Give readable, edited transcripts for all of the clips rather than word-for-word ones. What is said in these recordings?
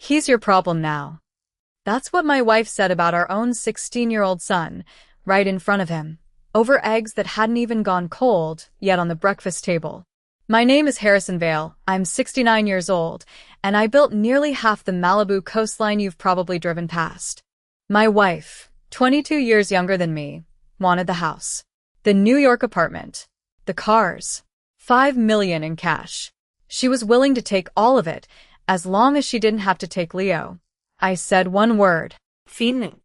He's your problem now. That's what my wife said about our own 16-year-old son, right in front of him, over eggs that hadn't even gone cold yet on the breakfast table. My name is Harrison Vale, I'm 69 years old, and I built nearly half the Malibu coastline you've probably driven past. My wife, 22 years younger than me, wanted the house, the New York apartment, the cars, $5 million in cash. She was willing to take all of it, as long as she didn't have to take Leo. I said one word. Fine.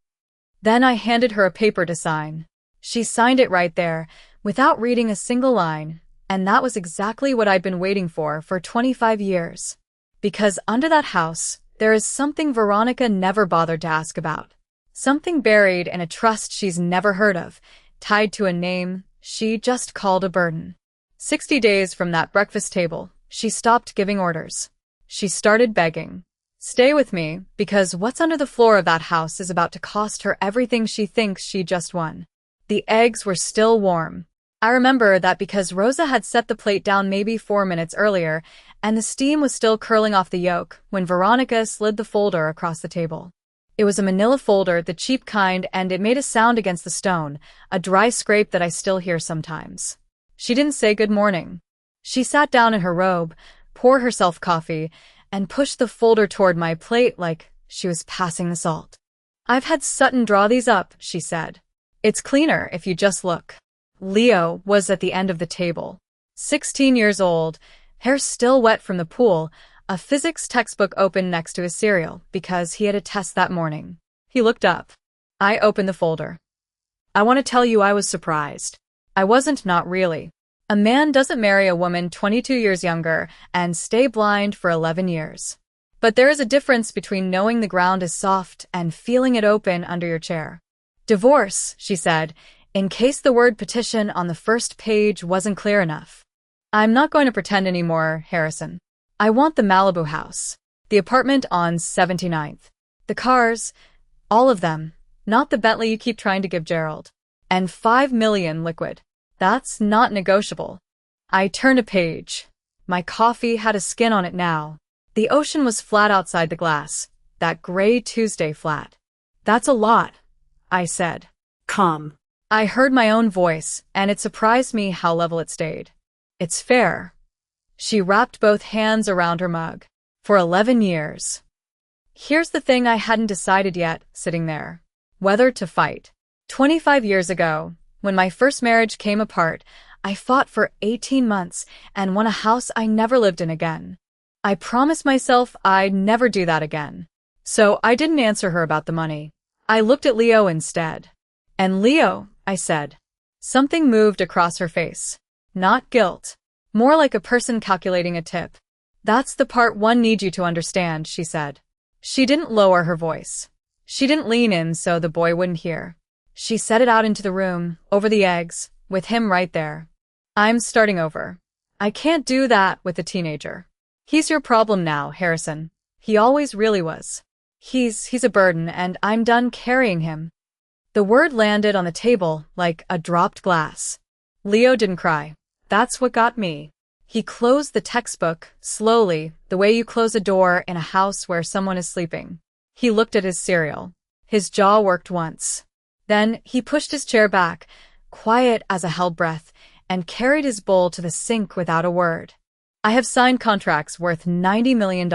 Then I handed her a paper to sign. She signed it right there, without reading a single line, and that was exactly what I'd been waiting for 25 years. Because under that house, there is something Veronica never bothered to ask about. Something buried in a trust she's never heard of, tied to a name she just called a burden. 60 days from that breakfast table, she stopped giving orders. She started begging. Stay with me, because what's under the floor of that house is about to cost her everything she thinks she just won. The eggs were still warm. I remember that because Rosa had set the plate down maybe 4 minutes earlier, and the steam was still curling off the yolk when Veronica slid the folder across the table. It was a manila folder, the cheap kind, and it made a sound against the stone, a dry scrape that I still hear sometimes. She didn't say good morning. She sat down in her robe, poured herself coffee, and pushed the folder toward my plate like she was passing the salt. I've had Sutton draw these up, she said. It's cleaner if you just look. Leo was at the end of the table. 16 years old, hair still wet from the pool, a physics textbook open next to his cereal because he had a test that morning. He looked up. I opened the folder. I want to tell you I was surprised. I wasn't, not really. A man doesn't marry a woman 22 years younger and stay blind for 11 years. But there is a difference between knowing the ground is soft and feeling it open under your chair. Divorce, she said, in case the word petition on the first page wasn't clear enough. I'm not going to pretend anymore, Harrison. I want the Malibu house, the apartment on 79th, the cars, all of them, not the Bentley you keep trying to give Gerald, and $5 million liquid. That's not negotiable. I turned a page. My coffee had a skin on it now. The ocean was flat outside the glass, that gray Tuesday flat. That's a lot, I said. Calm. I heard my own voice, and it surprised me how level it stayed. It's fair. She wrapped both hands around her mug. For 11 years. Here's the thing I hadn't decided yet, sitting there. Whether to fight. 25 years ago, when my first marriage came apart, I fought for 18 months and won a house I never lived in again. I promised myself I'd never do that again. So I didn't answer her about the money. I looked at Leo instead. And Leo, I said. Something moved across her face. Not guilt. More like a person calculating a tip. That's the part one needs you to understand, she said. She didn't lower her voice. She didn't lean in so the boy wouldn't hear. She said it out into the room, over the eggs, with him right there. I'm starting over. I can't do that with a teenager. He's your problem now, Harrison. He always really was. He's a burden, and I'm done carrying him. The word landed on the table like a dropped glass. Leo didn't cry. That's what got me. He closed the textbook, slowly, the way you close a door in a house where someone is sleeping. He looked at his cereal. His jaw worked once. Then he pushed his chair back, quiet as a held breath, and carried his bowl to the sink without a word. I have signed contracts worth $90 million.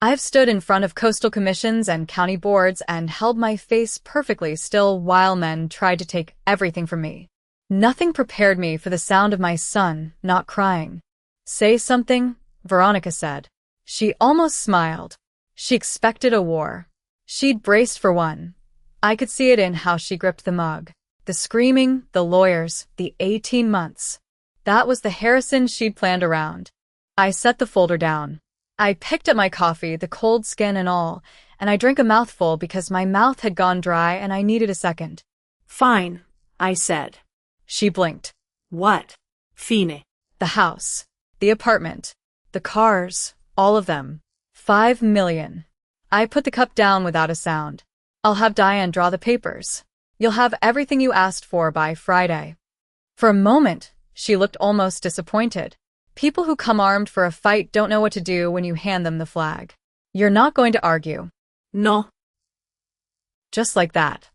I have stood in front of coastal commissions and county boards and held my face perfectly still while men tried to take everything from me. Nothing prepared me for the sound of my son not crying. Say something, Veronica said. She almost smiled. She expected a war. She'd braced for one. I could see it in how she gripped the mug. The screaming, the lawyers, the 18 months. That was the Harrison she'd planned around. I set the folder down. I picked up my coffee, the cold skin and all, and I drank a mouthful because my mouth had gone dry and I needed a second. Fine, I said. She blinked. What? Fine. The house. The apartment. The cars. All of them. $5 million. I put the cup down without a sound. I'll have Diane draw the papers. You'll have everything you asked for by Friday. For a moment, she looked almost disappointed. People who come armed for a fight don't know what to do when you hand them the flag. You're not going to argue. No. Just like that.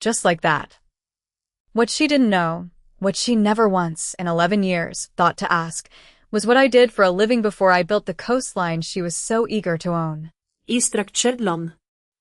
Just like that. What she didn't know, what she never once, in 11 years, thought to ask, was what I did for a living before I built the coastline she was so eager to own. Structured land.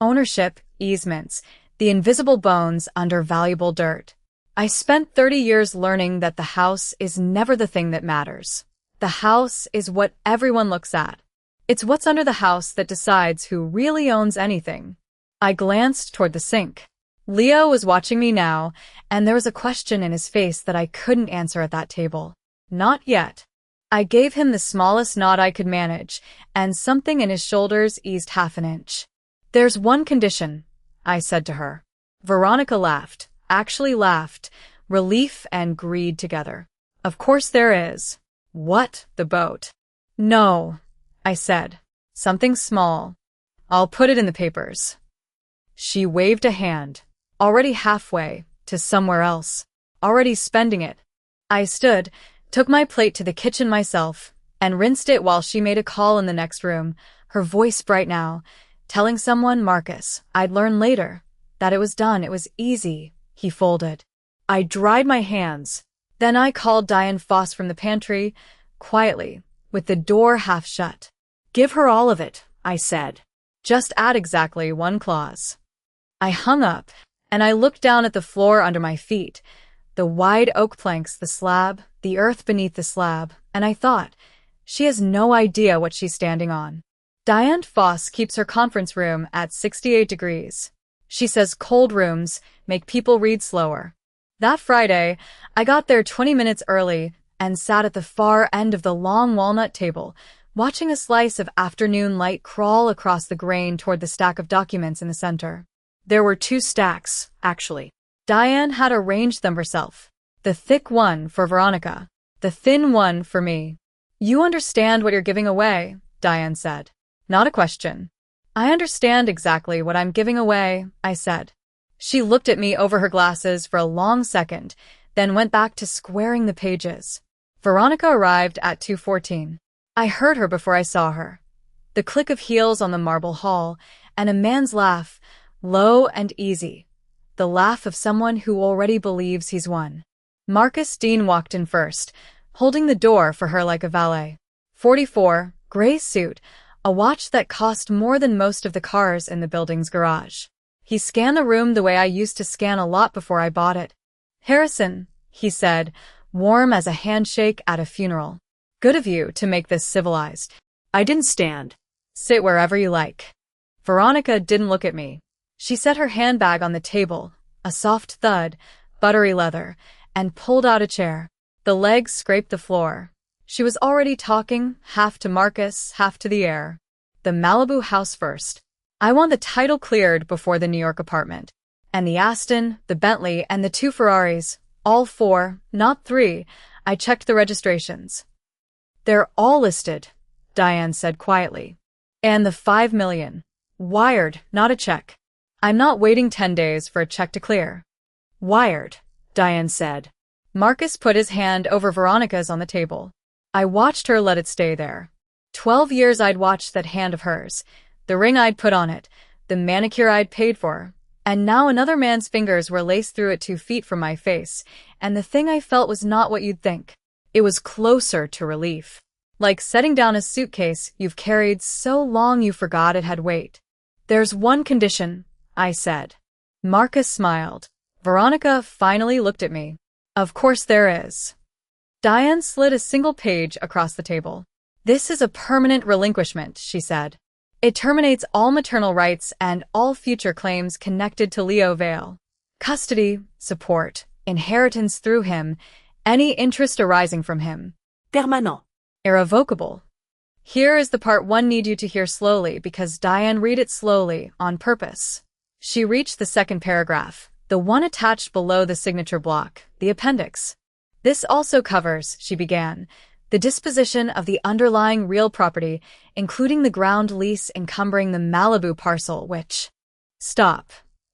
Ownership, easements, the invisible bones under valuable dirt. I spent 30 years learning that the house is never the thing that matters. The house is what everyone looks at. It's what's under the house that decides who really owns anything. I glanced toward the sink. Leo was watching me now, and there was a question in his face that I couldn't answer at that table. Not yet. I gave him the smallest nod I could manage, and something in his shoulders eased half an inch. There's one condition, I said to her. Veronica laughed, actually laughed, relief and greed together. Of course there is. What, the boat? No, I said. Something small. I'll put it in the papers. She waved a hand, already halfway, to somewhere else, already spending it. I stood, took my plate to the kitchen myself, and rinsed it while she made a call in the next room, her voice bright now, telling someone, Marcus, I'd learn later, that it was done, it was easy, he folded. I dried my hands. Then I called Diane Foss from the pantry, quietly, with the door half shut. Give her all of it, I said. Just add exactly one clause. I hung up, and I looked down at the floor under my feet, the wide oak planks, the slab, the earth beneath the slab, and I thought, she has no idea what she's standing on. Diane Foss keeps her conference room at 68 degrees. She says cold rooms make people read slower. That Friday, I got there 20 minutes early and sat at the far end of the long walnut table, watching a slice of afternoon light crawl across the grain toward the stack of documents in the center. There were 2 stacks, actually. Diane had arranged them herself. The thick one for Veronica, the thin one for me. You understand what you're giving away, Diane said. Not a question. I understand exactly what I'm giving away, I said. She looked at me over her glasses for a long second, then went back to squaring the pages. Veronica arrived at 2:14. I heard her before I saw her. The click of heels on the marble hall, and a man's laugh, low and easy. The laugh of someone who already believes he's won. Marcus Dean walked in first, holding the door for her like a valet. 44, gray suit, a watch that cost more than most of the cars in the building's garage. He scanned the room the way I used to scan a lot before I bought it. Harrison, he said, warm as a handshake at a funeral. Good of you to make this civilized. I didn't stand. Sit wherever you like. Veronica didn't look at me. She set her handbag on the table, a soft thud, buttery leather, and pulled out a chair. The legs scraped the floor. She was already talking, half to Marcus, half to the air. The Malibu house first. I want the title cleared before the New York apartment. And the Aston, the Bentley, and the 2 Ferraris. All 4, not 3. I checked the registrations. They're all listed, Diane said quietly. And the $5 million. Wired, not a check. I'm not waiting 10 days for a check to clear. Wired, Diane said. Marcus put his hand over Veronica's on the table. I watched her let it stay there. 12 years I'd watched that hand of hers, the ring I'd put on it, the manicure I'd paid for, and now another man's fingers were laced through it 2 feet from my face, and the thing I felt was not what you'd think. It was closer to relief. Like setting down a suitcase you've carried so long you forgot it had weight. There's one condition, I said. Marcus smiled. Veronica finally looked at me. Of course there is. Diane slid a single page across the table. This is a permanent relinquishment, she said. It terminates all maternal rights and all future claims connected to Leo Vale. Custody, support, inheritance through him, any interest arising from him. Permanent. Irrevocable. Here is the part one need you to hear slowly because Diane read it slowly, on purpose. She reached the second paragraph, the one attached below the signature block, the appendix. This also covers, she began, the disposition of the underlying real property, including the ground lease encumbering the Malibu parcel, which... Stop.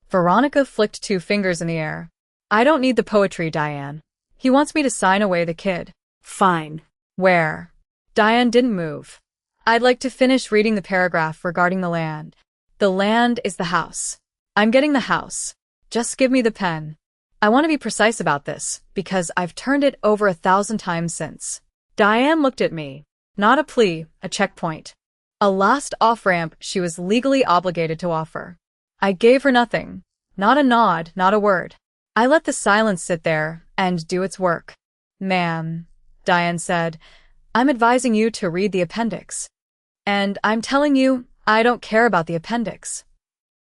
Veronica flicked 2 fingers in the air. I don't need the poetry, Diane. He wants me to sign away the kid. Fine. Where? Diane didn't move. I'd like to finish reading the paragraph regarding the land. The land is the house. I'm getting the house. Just give me the pen. I want to be precise about this, because I've turned it over 1,000 times since. Diane looked at me. Not a plea, a checkpoint. A last off-ramp she was legally obligated to offer. I gave her nothing. Not a nod, not a word. I let the silence sit there and do its work. Ma'am, Diane said, I'm advising you to read the appendix. And I'm telling you, I don't care about the appendix.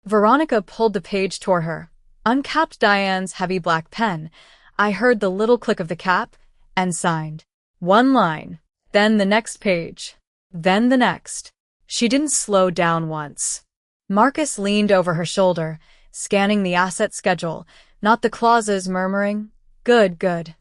Veronica pulled the page toward her, uncapped Diane's heavy black pen. I heard the little click of the cap, and signed. One line, then the next page, then the next. She didn't slow down once. Marcus leaned over her shoulder, scanning the asset schedule, not the clauses, murmuring, Good, good.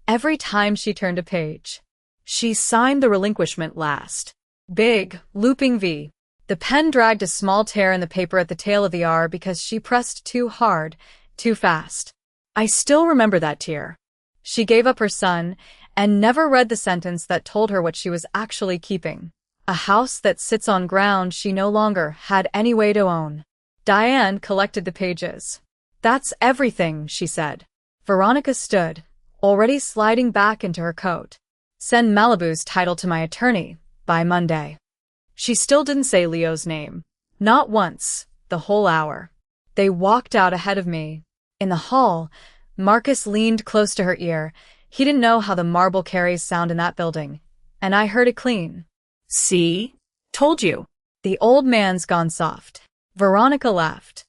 Every time she turned a page. She signed the relinquishment last. Big, looping V. The pen dragged a small tear in the paper at the tail of the R because she pressed too hard, too fast. I still remember that tear. She gave up her son and never read the sentence that told her what she was actually keeping. A house that sits on ground she no longer had any way to own. Diane collected the pages. That's everything, she said. Veronica stood, already sliding back into her coat. Send Malibu's title to my attorney by Monday. She still didn't say Leo's name. Not once, the whole hour. They walked out ahead of me. In the hall, Marcus leaned close to her ear. He didn't know how the marble carries sound in that building, and I heard it clean. See? Told you. The old man's gone soft. Veronica laughed.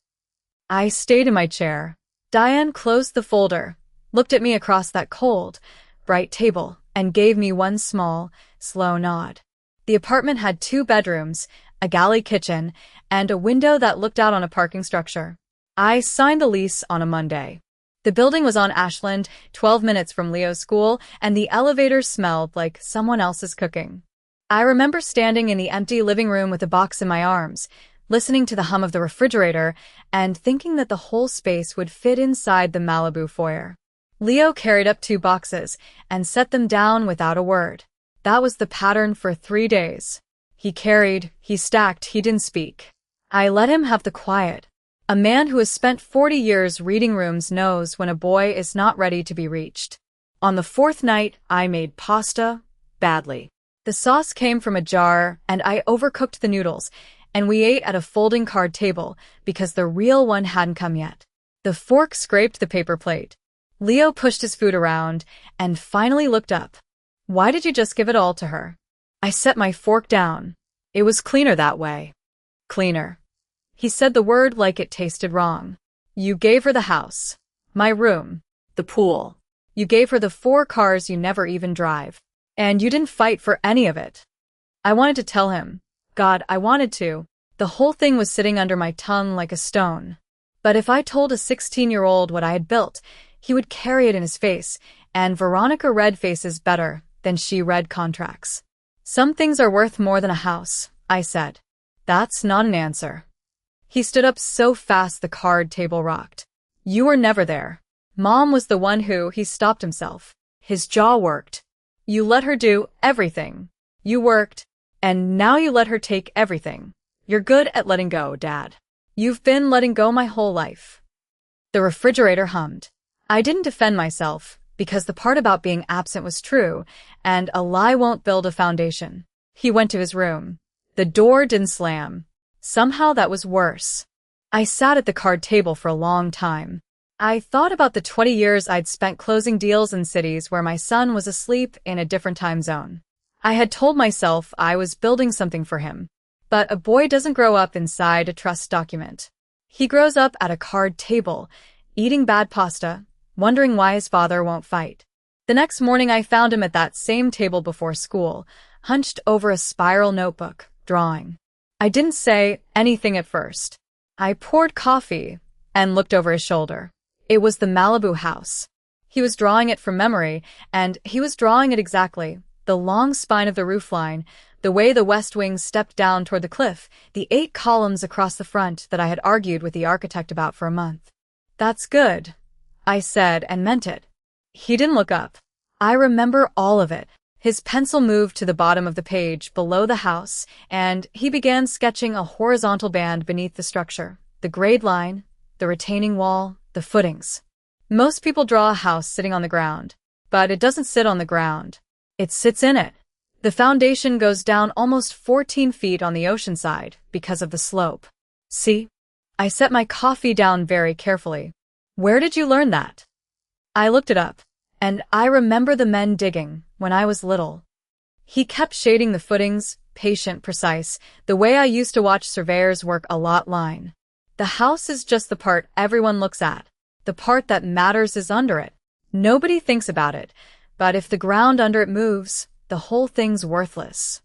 I stayed in my chair. Diane closed the folder, looked at me across that cold, bright table, and gave me one small, slow nod. The apartment had 2 bedrooms, a galley kitchen, and a window that looked out on a parking structure. I signed the lease on a Monday. The building was on Ashland, 12 minutes from Leo's school, and the elevator smelled like someone else's cooking. I remember standing in the empty living room with a box in my arms, listening to the hum of the refrigerator, and thinking that the whole space would fit inside the Malibu foyer. Leo carried up 2 boxes and set them down without a word. That was the pattern for 3 days. He carried, he stacked, he didn't speak. I let him have the quiet. A man who has spent 40 years reading rooms knows when a boy is not ready to be reached. On the 4th night, I made pasta, badly. The sauce came from a jar, and I overcooked the noodles, and we ate at a folding card table because the real one hadn't come yet. The fork scraped the paper plate. Leo pushed his food around and finally looked up. Why did you just give it all to her? I set my fork down. It was cleaner that way. Cleaner. He said the word like it tasted wrong. You gave her the house, my room, the pool. You gave her the 4 cars you never even drive. And you didn't fight for any of it. I wanted to tell him. God, I wanted to. The whole thing was sitting under my tongue like a stone. But if I told a 16-year-old what I had built, he would carry it in his face, and Veronica read faces better than she read contracts. Some things are worth more than a house, I said. That's not an answer. He stood up so fast the card table rocked. You were never there. Mom was the one who, he stopped himself. His jaw worked. You let her do everything. You worked, and now you let her take everything. You're good at letting go, Dad. You've been letting go my whole life. The refrigerator hummed. I didn't defend myself, because the part about being absent was true, and a lie won't build a foundation. He went to his room. The door didn't slam. Somehow that was worse. I sat at the card table for a long time. I thought about the 20 years I'd spent closing deals in cities where my son was asleep in a different time zone. I had told myself I was building something for him. But a boy doesn't grow up inside a trust document. He grows up at a card table, eating bad pasta, wondering why his father won't fight. The next morning I found him at that same table before school, hunched over a spiral notebook, drawing. I didn't say anything at first. I poured coffee and looked over his shoulder. It was the Malibu house. He was drawing it from memory, and he was drawing it exactly. The long spine of the roofline, the way the west wing stepped down toward the cliff, the 8 columns across the front that I had argued with the architect about for a month. That's good, I said and meant it. He didn't look up. I remember all of it. His pencil moved to the bottom of the page below the house, and he began sketching a horizontal band beneath the structure, the grade line, the retaining wall, the footings. Most people draw a house sitting on the ground, but it doesn't sit on the ground. It sits in it. The foundation goes down almost 14 feet on the ocean side because of the slope. See? I set my coffee down very carefully. Where did you learn that? I looked it up, and I remember the men digging when I was little. He kept shading the footings, patient, precise, the way I used to watch surveyors work a lot line. The house is just the part everyone looks at. The part that matters is under it. Nobody thinks about it, but if the ground under it moves, the whole thing's worthless.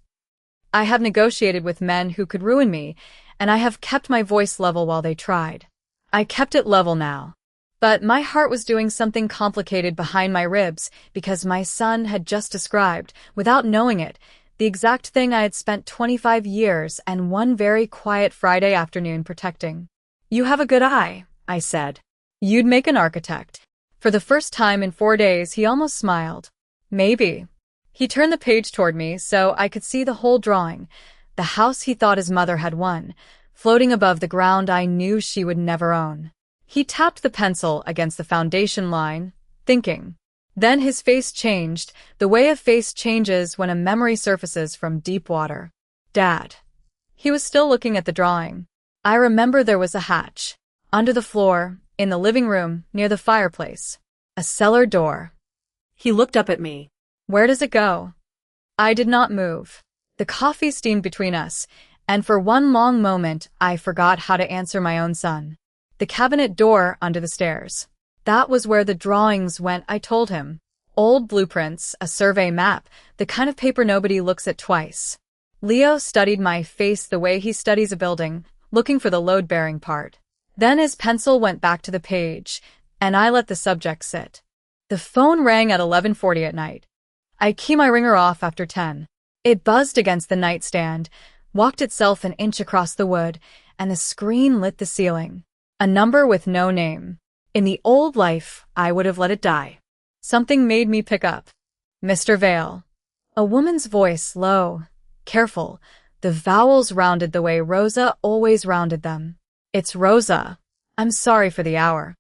I have negotiated with men who could ruin me, and I have kept my voice level while they tried. I kept it level now. But my heart was doing something complicated behind my ribs because my son had just described, without knowing it, the exact thing I had spent 25 years and one very quiet Friday afternoon protecting. You have a good eye, I said. You'd make an architect. For the first time in 4 days, he almost smiled. Maybe. He turned the page toward me so I could see the whole drawing, the house he thought his mother had won, floating above the ground I knew she would never own. He tapped the pencil against the foundation line, thinking. Then his face changed, the way a face changes when a memory surfaces from deep water. Dad. He was still looking at the drawing. I remember there was a hatch. Under the floor, in the living room, near the fireplace. A cellar door. He looked up at me. Where does it go? I did not move. The coffee steamed between us, and for one long moment I forgot how to answer my own son. The cabinet door under the stairs. That was where the drawings went, I told him. Old blueprints, a survey map, the kind of paper nobody looks at twice. Leo studied my face the way he studies a building, looking for the load-bearing part. Then his pencil went back to the page, and I let the subject sit. The phone rang at 11:40 at night. I key my ringer off after 10. It buzzed against the nightstand, walked itself an inch across the wood, and the screen lit the ceiling. A number with no name. In the old life, I would have let it die. Something made me pick up. Mr. Vale. A woman's voice, low, careful, the vowels rounded the way Rosa always rounded them. It's Rosa. I'm sorry for the hour.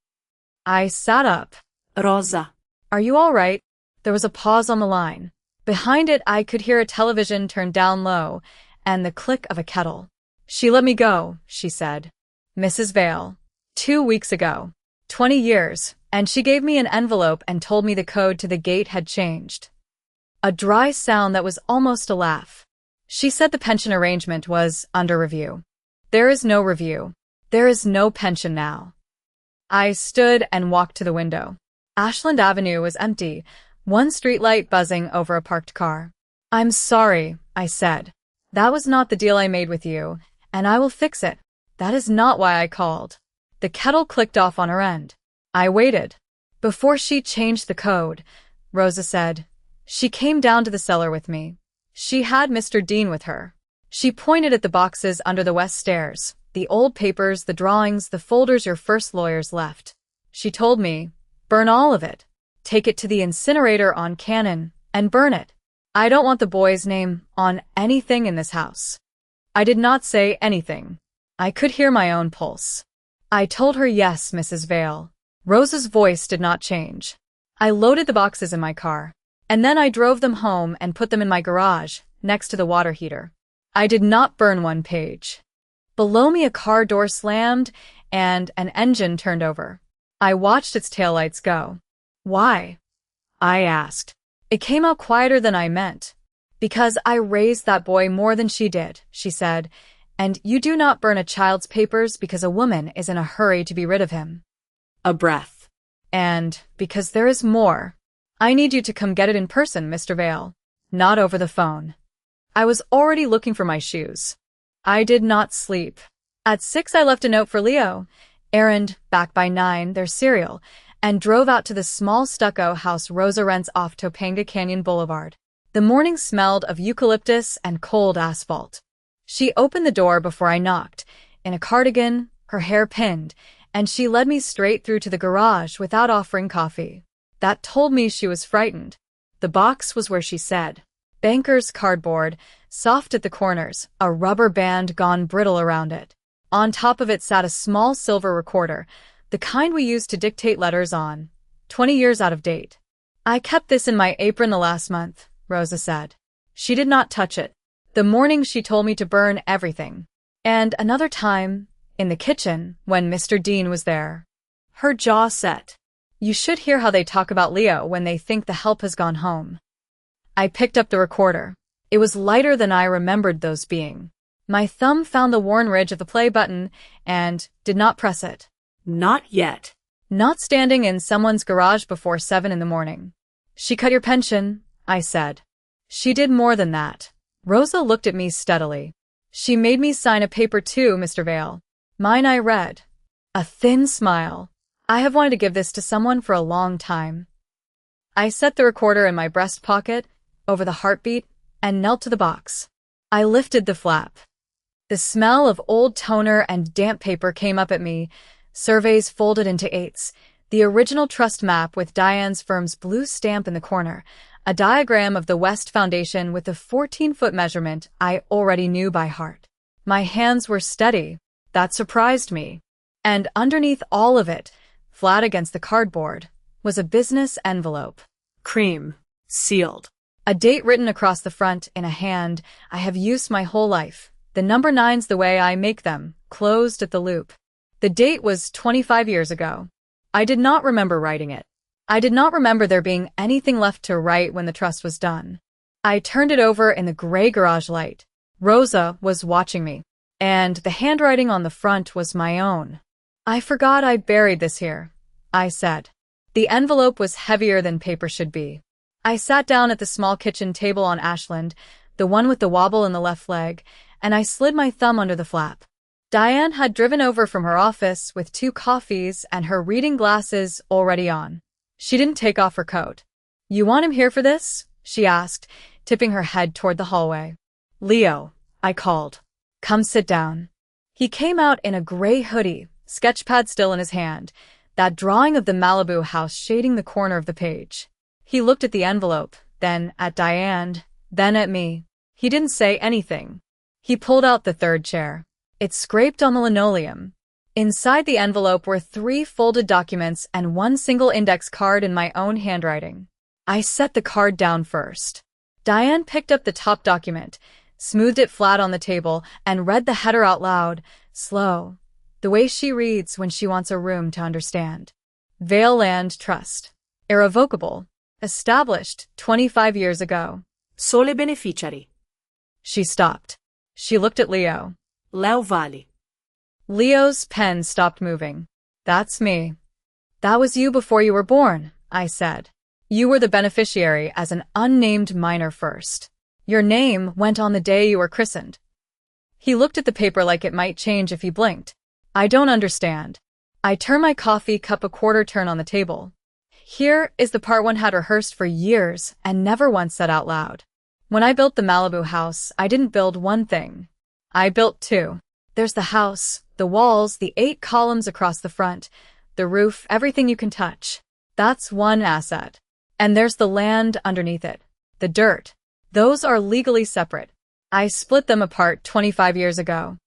I sat up. Rosa. Are you all right? There was a pause on the line. Behind it, I could hear a television turn down low, and the click of a kettle. She let me go, she said. Mrs. Vale. 2 weeks ago. 20 years, and she gave me an envelope and told me the code to the gate had changed. A dry sound that was almost a laugh. She said the pension arrangement was under review. There is no review. There is no pension now. I stood and walked to the window. Ashland Avenue was empty, one streetlight buzzing over a parked car. I'm sorry, I said. That was not the deal I made with you, and I will fix it. That is not why I called. The kettle clicked off on her end. I waited. Before she changed the code, Rosa said, she came down to the cellar with me. She had Mr. Dean with her. She pointed at the boxes under the west stairs, the old papers, the drawings, the folders your first lawyers left. She told me, burn all of it. Take it to the incinerator on Cannon, and burn it. I don't want the boy's name on anything in this house. I did not say anything. I could hear my own pulse. I told her yes, Mrs. Vale. Rosa's voice did not change. I loaded the boxes in my car, and then I drove them home and put them in my garage, next to the water heater. I did not burn one page. Below me a car door slammed, and an engine turned over. I watched its taillights go. Why? I asked. It came out quieter than I meant. Because I raised that boy more than she did, she said, and you do not burn a child's papers because a woman is in a hurry to be rid of him. A breath. And because there is more. I need you to come get it in person, Mr. Vale. Not over the phone. I was already looking for my shoes. I did not sleep. At 6 I left a note for Leo, errand, back by 9, their cereal, and drove out to the small stucco house Rosa rents off Topanga Canyon Boulevard. The morning smelled of eucalyptus and cold asphalt. She opened the door before I knocked, in a cardigan, her hair pinned, and she led me straight through to the garage without offering coffee. That told me she was frightened. The box was where she said. Banker's cardboard, soft at the corners, a rubber band gone brittle around it. On top of it sat a small silver recorder, the kind we used to dictate letters on, 20 years out of date. I kept this in my apron the last month, Rosa said. She did not touch it. The morning she told me to burn everything. And another time, in the kitchen, when Mr. Dean was there. Her jaw set. You should hear how they talk about Leo when they think the help has gone home. I picked up the recorder. It was lighter than I remembered those being. My thumb found the worn ridge of the play button and did not press it. Not yet. Not standing in someone's garage before 7 in the morning. She cut your pension, I said. She did more than that. Rosa looked at me steadily. She made me sign a paper too, Mr. Vale. Mine I read. A thin smile. I have wanted to give this to someone for a long time. I set the recorder in my breast pocket, over the heartbeat, and knelt to the box. I lifted the flap. The smell of old toner and damp paper came up at me, surveys folded into eights, the original trust map with Diane's firm's blue stamp in the corner, a diagram of the West Foundation with the 14-foot measurement I already knew by heart. My hands were steady. That surprised me. And underneath all of it, flat against the cardboard, was a business envelope. Cream. Sealed. A date written across the front in a hand I have used my whole life. The number 9's the way I make them, closed at the loop. The date was 25 years ago. I did not remember writing it. I did not remember there being anything left to write when the trust was done. I turned it over in the gray garage light. Rosa was watching me, and the handwriting on the front was my own. I forgot I buried this here, I said. The envelope was heavier than paper should be. I sat down at the small kitchen table on Ashland, the one with the wobble in the left leg, and I slid my thumb under the flap. Diane had driven over from her office with 2 coffees and her reading glasses already on. She didn't take off her coat. You want him here for this? She asked, tipping her head toward the hallway. Leo, I called. Come sit down. He came out in a gray hoodie, sketchpad still in his hand, that drawing of the Malibu house shading the corner of the page. He looked at the envelope, then at Diane, then at me. He didn't say anything. He pulled out the 3rd chair. It scraped on the linoleum. Inside the envelope were 3 folded documents and 1 single index card in my own handwriting. I set the card down first. Diane picked up the top document, smoothed it flat on the table, and read the header out loud, slow, the way she reads when she wants a room to understand. Vale Land Trust. Irrevocable. Established 25 years ago. Sole beneficiari. She stopped. She looked at Leo. Leo Vali. Leo's pen stopped moving. That's me. That was you before you were born, I said. You were the beneficiary as an unnamed minor first. Your name went on the day you were christened. He looked at the paper like it might change if he blinked. I don't understand. I turned my coffee cup a quarter turn on the table. Here is the part one had rehearsed for years and never once said out loud. When I built the Malibu house, I didn't build one thing. I built 2. There's the house, the walls, the 8 columns across the front, the roof, everything you can touch. That's one asset. And there's the land underneath it, the dirt. Those are legally separate. I split them apart 25 years ago.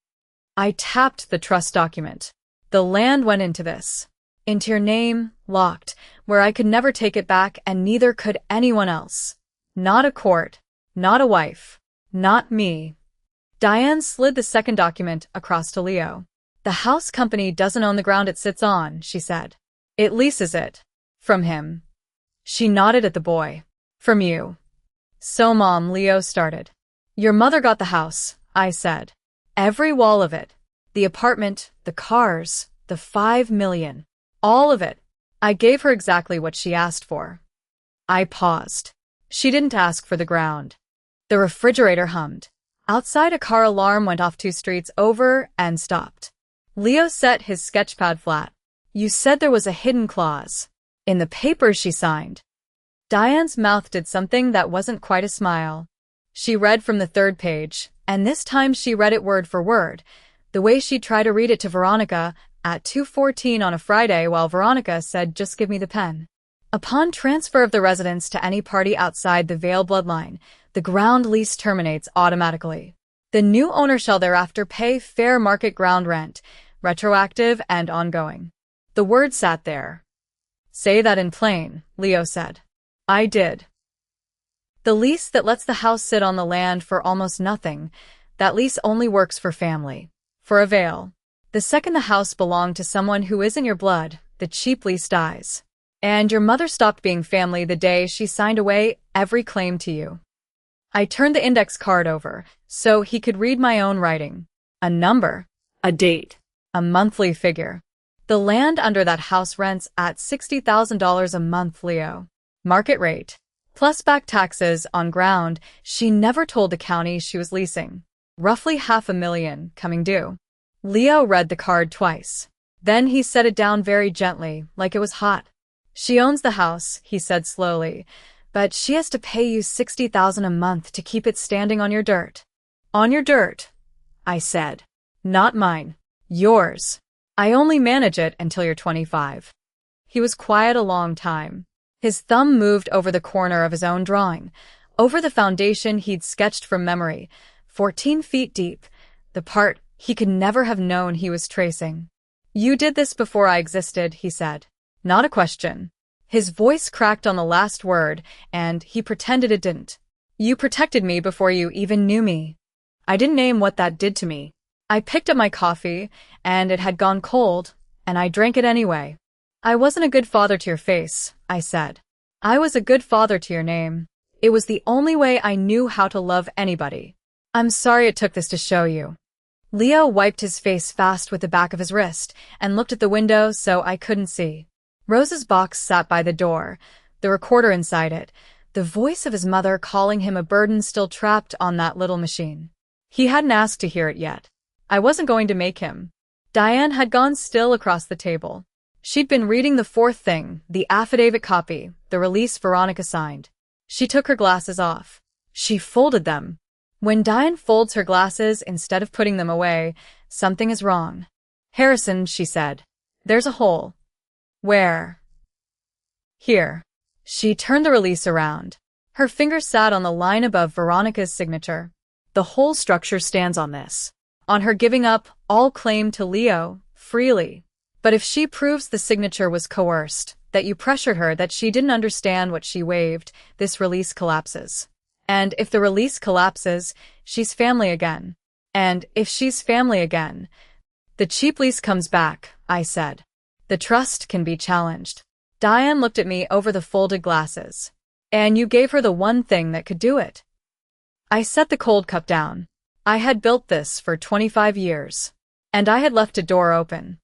I tapped the trust document. The land went into this. Into your name, locked, where I could never take it back and neither could anyone else. Not a court, not a wife, not me. Diane slid the 2nd document across to Leo. The house company doesn't own the ground it sits on, she said. It leases it. From him. She nodded at the boy. From you. So Mom, Leo started. Your mother got the house, I said. Every wall of it. The apartment, the cars, the $5 million. All of it. I gave her exactly what she asked for. I paused. She didn't ask for the ground. The refrigerator hummed. Outside, a car alarm went off 2 streets over and stopped. Leo set his sketchpad flat. You said there was a hidden clause. In the papers she signed. Diane's mouth did something that wasn't quite a smile. She read from the 3rd page, and this time she read it word for word, the way she'd try to read it to Veronica at 2:14 on a Friday while Veronica said, just give me the pen. Upon transfer of the residence to any party outside the Vale bloodline, the ground lease terminates automatically. The new owner shall thereafter pay fair market ground rent, retroactive and ongoing. The word sat there. Say that in plain, Leo said. I did. The lease that lets the house sit on the land for almost nothing, that lease only works for family. For a Vale. The second the house belonged to someone who isn't your blood, the cheap lease dies. And your mother stopped being family the day she signed away every claim to you. I turned the index card over, so he could read my own writing. A number. A date. A monthly figure. The land under that house rents at $60,000 a month, Leo. Market rate. Plus back taxes on ground she never told the county she was leasing. Roughly $500,000 coming due. Leo read the card twice. Then he set it down very gently, like it was hot. She owns the house, he said slowly, but she has to pay you $60,000 a month to keep it standing on your dirt. On your dirt, I said. Not mine. Yours. I only manage it until you're 25. He was quiet a long time. His thumb moved over the corner of his own drawing, over the foundation he'd sketched from memory, 14 feet deep, the part he could never have known he was tracing. You did this before I existed, he said. Not a question. His voice cracked on the last word, and he pretended it didn't. You protected me before you even knew me. I didn't name what that did to me. I picked up my coffee, and it had gone cold, and I drank it anyway. I wasn't a good father to your face, I said. I was a good father to your name. It was the only way I knew how to love anybody. I'm sorry it took this to show you. Leo wiped his face fast with the back of his wrist and looked at the window so I couldn't see. Rose's box sat by the door, the recorder inside it, the voice of his mother calling him a burden still trapped on that little machine. He hadn't asked to hear it yet. I wasn't going to make him. Diane had gone still across the table. She'd been reading the fourth thing, the affidavit copy, the release Veronica signed. She took her glasses off. She folded them. When Diane folds her glasses instead of putting them away, something is wrong. Harrison, she said. There's a hole. Where? Here. She turned the release around. Her finger sat on the line above Veronica's signature. The whole structure stands on this. On her giving up all claim to Leo, freely. But if she proves the signature was coerced, that you pressured her, that she didn't understand what she waived, this release collapses. And if the release collapses, she's family again. And if she's family again, the cheap lease comes back, I said. The trust can be challenged. Diane looked at me over the folded glasses. And you gave her the one thing that could do it. I set the cold cup down. I had built this for 25 years. And I had left a door open.